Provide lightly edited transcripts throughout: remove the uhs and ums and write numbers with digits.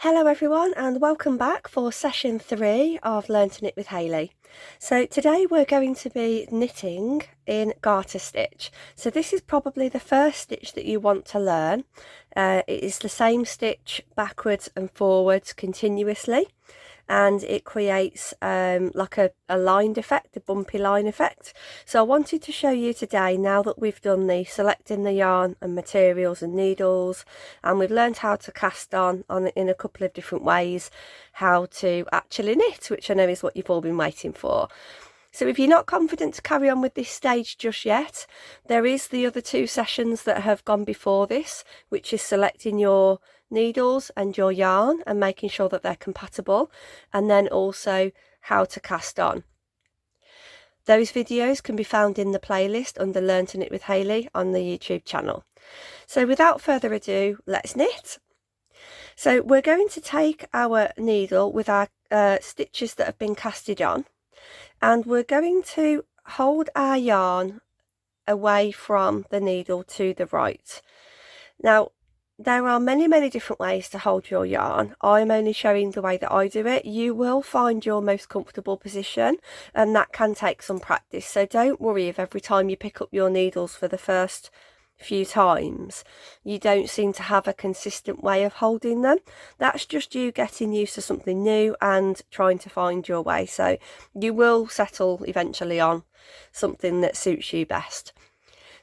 Hello everyone and welcome back for session 3 of Learn to Knit with Hayley. So today we're going to be knitting in garter stitch. So this is probably the first stitch that you want to learn. It is the same stitch backwards and forwards continuously, and it creates like a lined effect, a bumpy line effect. So I wanted to show you today, now that we've done the selecting the yarn and materials and needles, and we've learned how to cast on in a couple of different ways, how to actually knit, which I know is what you've all been waiting for. So if you're not confident to carry on with this stage just yet, there is the other 2 sessions that have gone before this, which is selecting your needles and your yarn and making sure that they're compatible, and then also how to cast on. Those videos can be found in the playlist under Learn to Knit with Hayley on the YouTube channel. So without further ado, let's knit. So we're going to take our needle with our stitches that have been casted on, and we're going to hold our yarn away from the needle to the right. Now, there are many different ways to hold your yarn. I'm only showing the way that I do it. You will find your most comfortable position, and that can take some practice. So don't worry if every time you pick up your needles for the first few times you don't seem to have a consistent way of holding them. That's just you getting used to something new and trying to find your way. So you will settle eventually on something that suits you best.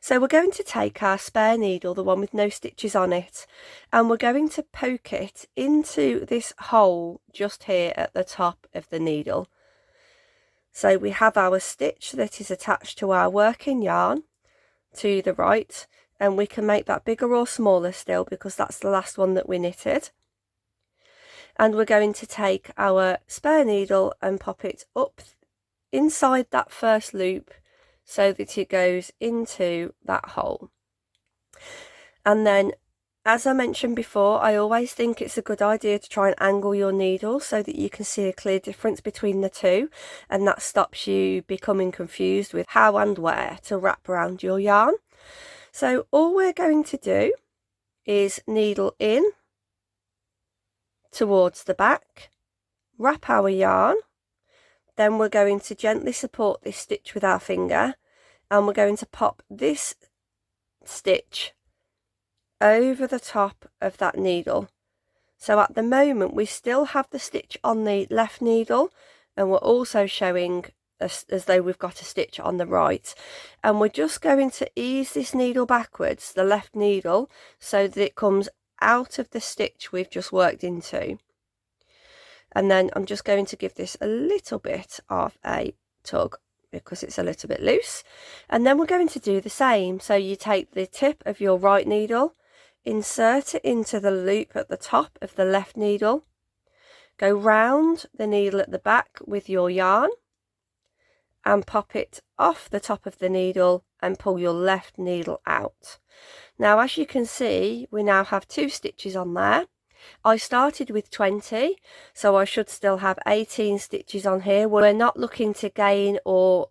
So we're going to take our spare needle, the one with no stitches on it, and we're going to poke it into this hole just here at the top of the needle. So we have our stitch that is attached to our working yarn to the right, and we can make that bigger or smaller still because that's the last one that we knitted. And we're going to take our spare needle and pop it up inside that first loop so that it goes into that hole. And then, as I mentioned before, I always think it's a good idea to try and angle your needle so that you can see a clear difference between the two, and that stops you becoming confused with how and where to wrap around your yarn. So all we're going to do is needle in towards the back, wrap our yarn, then we're going to gently support this stitch with our finger, and we're going to pop this stitch over the top of that needle. So at the moment we still have the stitch on the left needle, and we're also showing as though we've got a stitch on the right, and we're just going to ease this needle backwards, the left needle, so that it comes out of the stitch we've just worked into. And then I'm just going to give this a little bit of a tug because it's a little bit loose, and then we're going to do the same. So you take the tip of your right needle, insert it into the loop at the top of the left needle, go round the needle at the back with your yarn and pop it off the top of the needle and pull your left needle out. Now, as you can see, we now have 2 stitches on there. I started with 20, so I should still have 18 stitches on here. We're not looking to gain or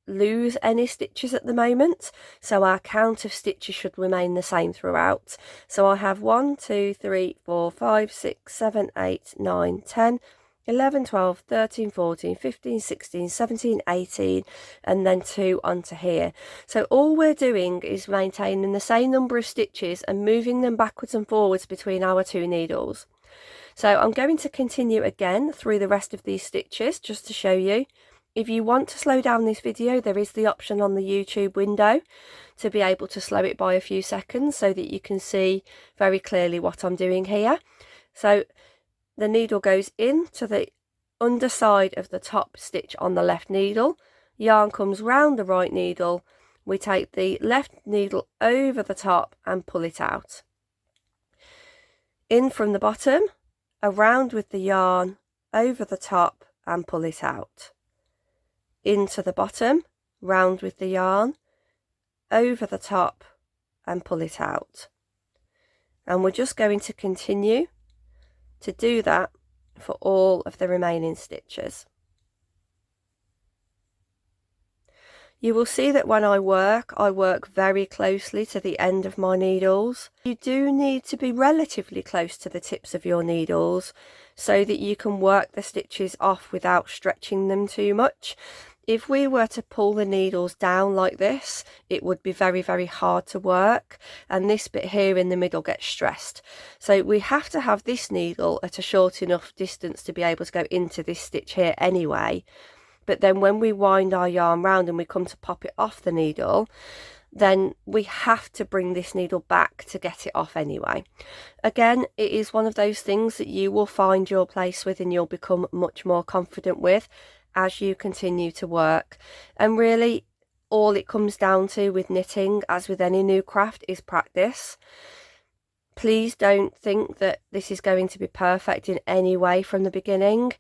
lose any stitches at the moment, so our count of stitches should remain the same throughout. So I have 1 2 3 4 5 6 7 8 9 10 11 12 13 14 15 16 17 18, and then 2 onto here. So all we're doing is maintaining the same number of stitches and moving them backwards and forwards between our 2 needles. So I'm going to continue again through the rest of these stitches just to show you. If you want to slow down this video, there is the option on the YouTube window to be able to slow it by a few seconds so that you can see very clearly what I'm doing here. So the needle goes into the underside of the top stitch on the left needle, yarn comes round the right needle, we take the left needle over the top and pull it out. In from the bottom, around with the yarn, over the top and pull it out. Into the bottom, round with the yarn, over the top and pull it out. And we're just going to continue to do that for all of the remaining stitches. You will see that when I work very closely to the end of my needles. You do need to be relatively close to the tips of your needles so that you can work the stitches off without stretching them too much. If we were to pull the needles down like this, it would be very, very hard to work, and this bit here in the middle gets stressed. So we have to have this needle at a short enough distance to be able to go into this stitch here anyway. But then when we wind our yarn round and we come to pop it off the needle, then we have to bring this needle back to get it off anyway. Again, it is one of those things that you will find your place with and you'll become much more confident with as you continue to work. And really all it comes down to with knitting, as with any new craft, is practice. Please don't think that this is going to be perfect in any way from the beginning.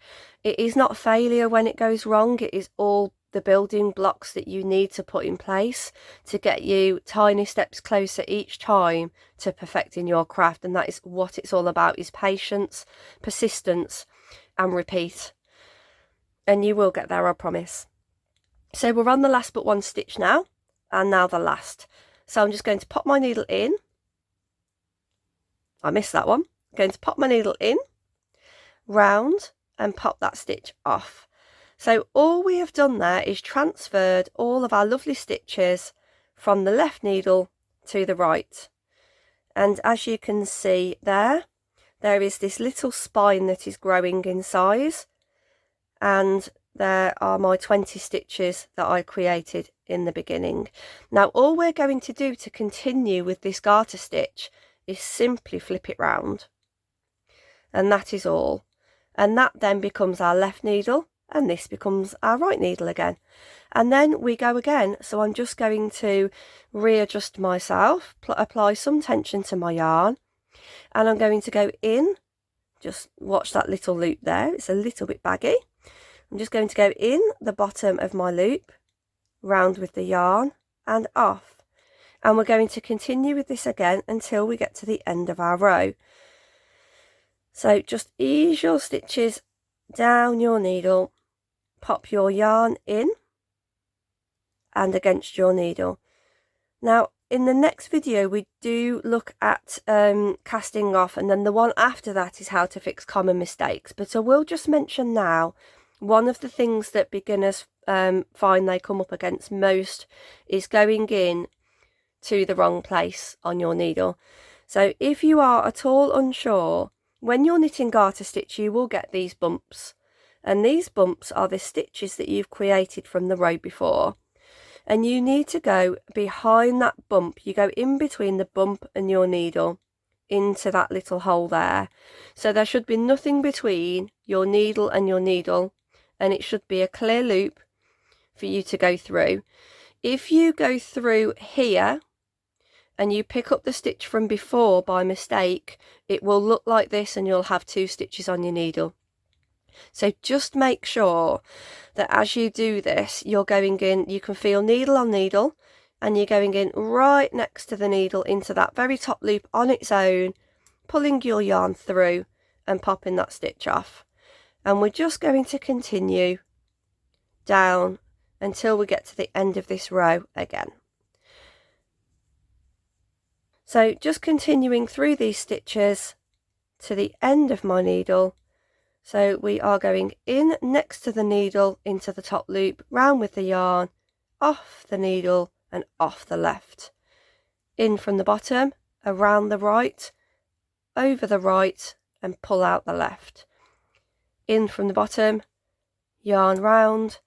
It is not failure when it goes wrong. It is all the building blocks that you need to put in place to get you tiny steps closer each time to perfecting your craft. And that is what it's all about, is patience, persistence and repeat. And you will get there, I promise. So we're on the last but one stitch now, and now the last. So I'm just going to pop my needle in. I missed that one. I'm going to pop my needle in, round, and pop that stitch off. So all we have done there is transferred all of our lovely stitches from the left needle to the right. And as you can see there is this little spine that is growing in size. And there are my 20 stitches that I created in the beginning. Now all we're going to do to continue with this garter stitch is simply flip it round, and that is all. And that then becomes our left needle, and this becomes our right needle again, and then we go again. So I'm just going to readjust myself, apply some tension to my yarn, and I'm going to go in. Just watch that little loop there, it's a little bit baggy. I'm just going to go in the bottom of my loop, round with the yarn and off. And we're going to continue with this again until we get to the end of our row. So just ease your stitches down your needle, pop your yarn in and against your needle. Now in the next video we do look at casting off, and then the one after that is how to fix common mistakes. But I will just mention now, one of the things that beginners find they come up against most is going in to the wrong place on your needle. So if you are at all unsure, when you're knitting garter stitch you will get these bumps, and these bumps are the stitches that you've created from the row before, and you need to go behind that bump. You go in between the bump and your needle into that little hole there. So there should be nothing between your needle and your needle, and it should be a clear loop for you to go through. If you go through here and you pick up the stitch from before by mistake, it will look like this and you'll have 2 stitches on your needle. So just make sure that as you do this, you're going in, you can feel needle on needle, and you're going in right next to the needle into that very top loop on its own, pulling your yarn through and popping that stitch off. And we're just going to continue down until we get to the end of this row again. So just continuing through these stitches to the end of my needle. So we are going in next to the needle into the top loop, round with the yarn, off the needle and off the left, in from the bottom, around the right, over the right and pull out the left, in from the bottom, yarn round,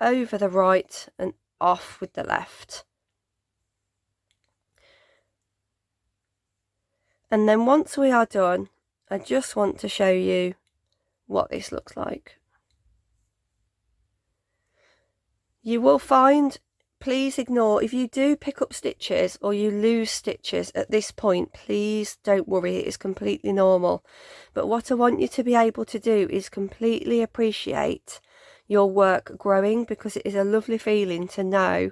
over the right and off with the left. And then once we are done, I just want to show you what this looks like. You will find, please ignore, if you do pick up stitches or you lose stitches at this point, please don't worry, it is completely normal. But what I want you to be able to do is completely appreciate your work growing, because it is a lovely feeling to know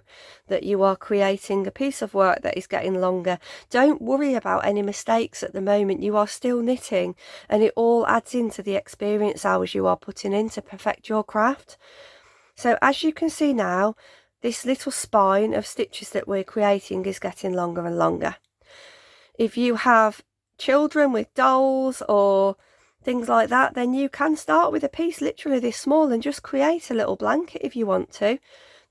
that you are creating a piece of work that is getting longer. Don't worry about any mistakes at the moment. You are still knitting, and it all adds into the experience hours you are putting in to perfect your craft. So as you can see now, this little spine of stitches that we're creating is getting longer and longer. If you have children with dolls or things like that, then you can start with a piece literally this small and just create a little blanket if you want to.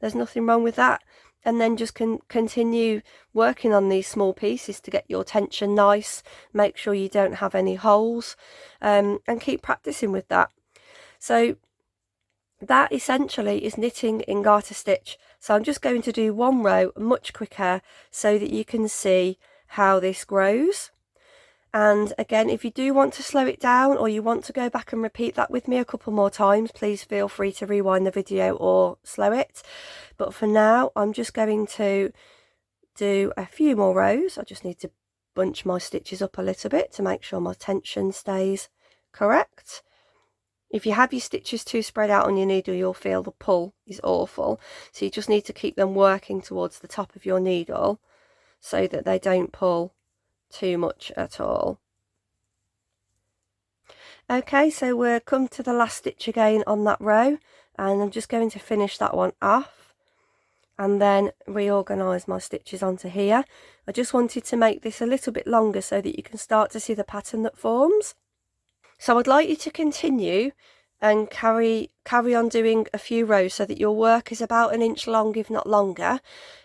There's nothing wrong with that. And then just continue working on these small pieces to get your tension nice. Make sure you don't have any holes, and keep practicing with that. So that essentially is knitting in garter stitch. So I'm just going to do one row much quicker so that you can see how this grows. And again, if you do want to slow it down or you want to go back and repeat that with me a couple more times, please feel free to rewind the video or slow it. But for now, I'm just going to do a few more rows. I just need to bunch my stitches up a little bit to make sure my tension stays correct. If you have your stitches too spread out on your needle, you'll feel the pull is awful. So you just need to keep them working towards the top of your needle so that they don't pull too much at all. Okay, so we're come to the last stitch again on that row, and I'm just going to finish that one off and then reorganize my stitches onto here. I just wanted to make this a little bit longer so that you can start to see the pattern that forms. So I'd like you to continue and carry on doing a few rows so that your work is about 1 inch long, if not longer.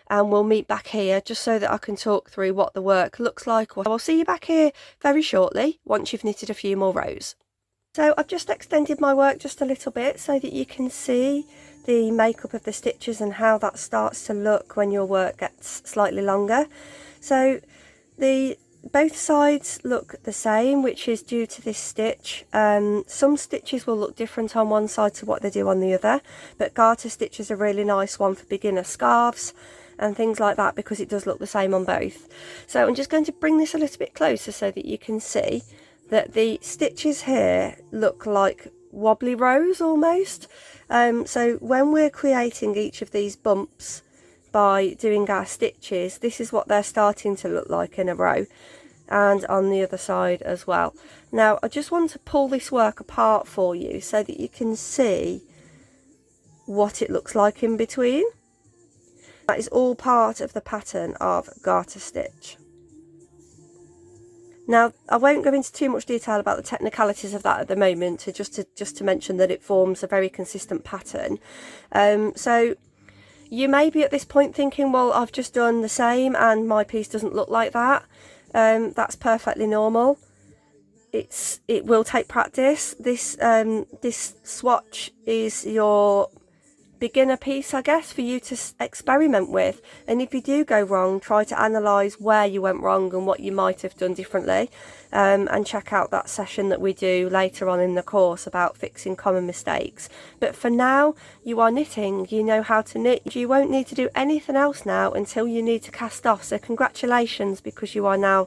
And we'll meet back here just so that I can talk through what the work looks like. I'll see you back here very shortly once you've knitted a few more rows. So I've just extended my work just a little bit so that you can see the makeup of the stitches and how that starts to look when your work gets slightly longer. So both sides look the same, which is due to this stitch. Some stitches will look different on one side to what they do on the other, but garter stitch is a really nice one for beginner scarves and things like that because it does look the same on both. So I'm just going to bring this a little bit closer so that you can see that the stitches here look like wobbly rows almost. So when we're creating each of these bumps by doing our stitches, this is what they're starting to look like in a row, and on the other side as well. Now I just want to pull this work apart for you so that you can see what it looks like in between. That is all part of the pattern of garter stitch. Now I won't go into too much detail about the technicalities of that at the moment, just to mention that it forms a very consistent pattern. So you may be at this point thinking, well, I've just done the same and my piece doesn't look like that. That's perfectly normal. It will take practice. This swatch is your beginner piece, I guess, for you to experiment with. And if you do go wrong, try to analyse where you went wrong and what you might have done differently. And check out that session that we do later on in the course about fixing common mistakes. But for now, you are knitting, you know how to knit. You won't need to do anything else now until you need to cast off. So congratulations, because you are now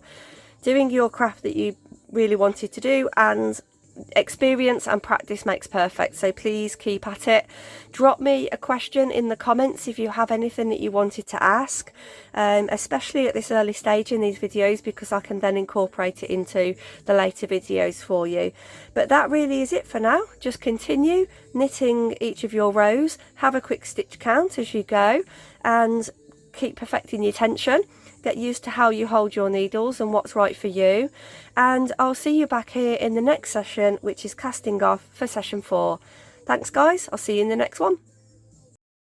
doing your craft that you really wanted to do, and experience and practice makes perfect. So please keep at it. Drop me a question in the comments if you have anything that you wanted to ask, especially at this early stage in these videos, because I can then incorporate it into the later videos for you. But that really is it for now. Just continue knitting each of your rows, have a quick stitch count as you go, and keep perfecting your tension. Get used to how you hold your needles and what's right for you. And I'll see you back here in the next session, which is casting off for session 4. Thanks guys, I'll see you in the next one.